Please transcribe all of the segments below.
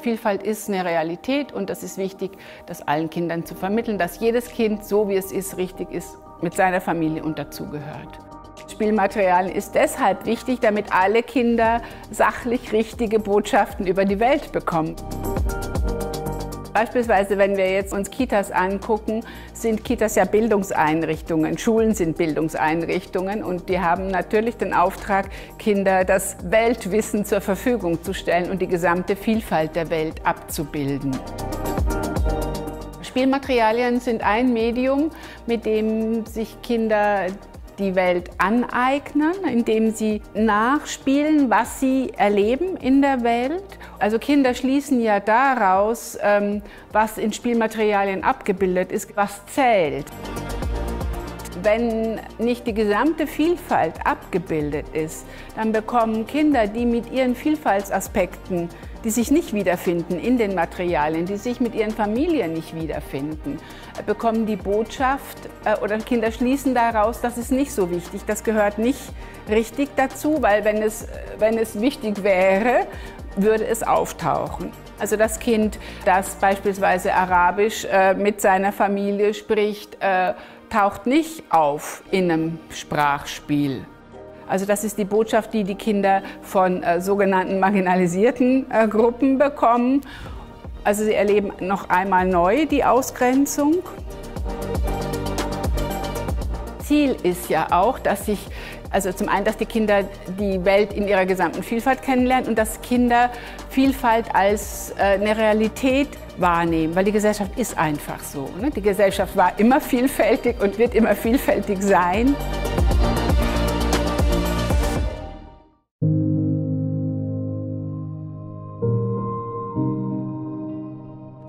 Vielfalt ist eine Realität und das ist wichtig, das allen Kindern zu vermitteln, dass jedes Kind, so wie es ist, richtig ist, mit seiner Familie und dazugehört. Spielmaterial ist deshalb wichtig, damit alle Kinder sachlich richtige Botschaften über die Welt bekommen. Beispielsweise, wenn wir jetzt uns Kitas angucken, sind Kitas ja Bildungseinrichtungen, Schulen sind Bildungseinrichtungen und die haben natürlich den Auftrag, Kinder das Weltwissen zur Verfügung zu stellen und die gesamte Vielfalt der Welt abzubilden. Spielmaterialien sind ein Medium, mit dem sich Kinder die Welt aneignen, indem sie nachspielen, was sie erleben in der Welt. Also Kinder schließen ja daraus, was in Spielmaterialien abgebildet ist, was zählt. Wenn nicht die gesamte Vielfalt abgebildet ist, dann bekommen Kinder, die mit ihren Vielfaltsaspekten, die sich nicht wiederfinden in den Materialien, die sich mit ihren Familien nicht wiederfinden, bekommen die Botschaft oder Kinder schließen daraus, das ist nicht so wichtig, das gehört nicht richtig dazu, weil wenn es wichtig wäre, würde es auftauchen. Also das Kind, das beispielsweise Arabisch mit seiner Familie spricht, taucht nicht auf in einem Sprachspiel. Also das ist die Botschaft, die die Kinder von sogenannten marginalisierten Gruppen bekommen. Also sie erleben noch einmal neu die Ausgrenzung. Ziel ist ja auch, dass zum einen, dass die Kinder die Welt in ihrer gesamten Vielfalt kennenlernen und dass Kinder Vielfalt als eine Realität wahrnehmen, weil die Gesellschaft ist einfach so. Ne? Die Gesellschaft war immer vielfältig und wird immer vielfältig sein.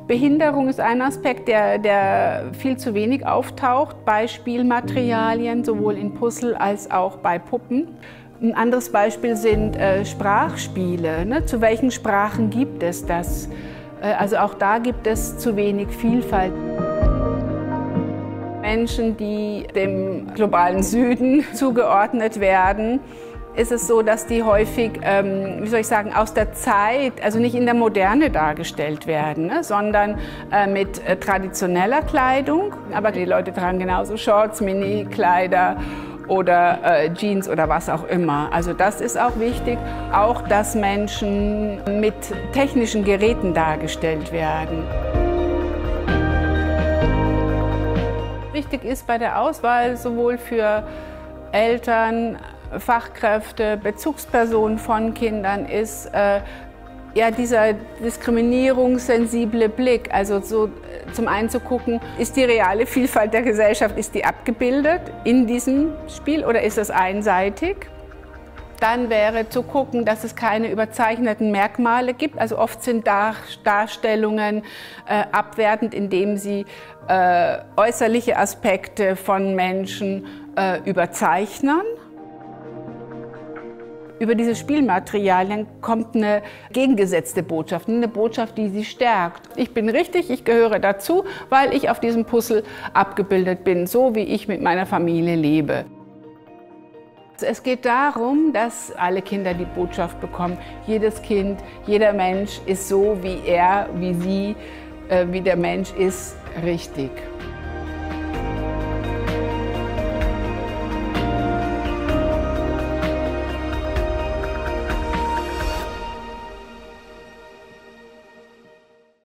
Behinderung ist ein Aspekt, der viel zu wenig auftaucht bei Spielmaterialien, sowohl in Puzzle als auch bei Puppen. Ein anderes Beispiel sind Sprachspiele. Ne? Zu welchen Sprachen gibt es das? Also auch da gibt es zu wenig Vielfalt. Menschen, die dem globalen Süden zugeordnet werden, ist es so, dass die häufig, wie soll ich sagen, aus der Zeit, also nicht in der Moderne dargestellt werden, ne, sondern mit traditioneller Kleidung. Aber die Leute tragen genauso Shorts, Mini-Kleider oder Jeans oder was auch immer. Also das ist auch wichtig. Auch, dass Menschen mit technischen Geräten dargestellt werden. Wichtig ist bei der Auswahl sowohl für Eltern, Fachkräfte, Bezugspersonen von Kindern ist ja dieser diskriminierungssensible Blick. Also so zum einen zu gucken, ist die reale Vielfalt der Gesellschaft, ist die abgebildet in diesem Spiel oder ist es einseitig? Dann wäre zu gucken, dass es keine überzeichneten Merkmale gibt. Also oft sind Darstellungen abwertend, indem sie äußerliche Aspekte von Menschen überzeichnen. Über diese Spielmaterialien kommt eine gegengesetzte Botschaft, eine Botschaft, die sie stärkt. Ich bin richtig, ich gehöre dazu, weil ich auf diesem Puzzle abgebildet bin, so wie ich mit meiner Familie lebe. Es geht darum, dass alle Kinder die Botschaft bekommen, jedes Kind, jeder Mensch ist so, wie er, wie sie, wie der Mensch ist, richtig.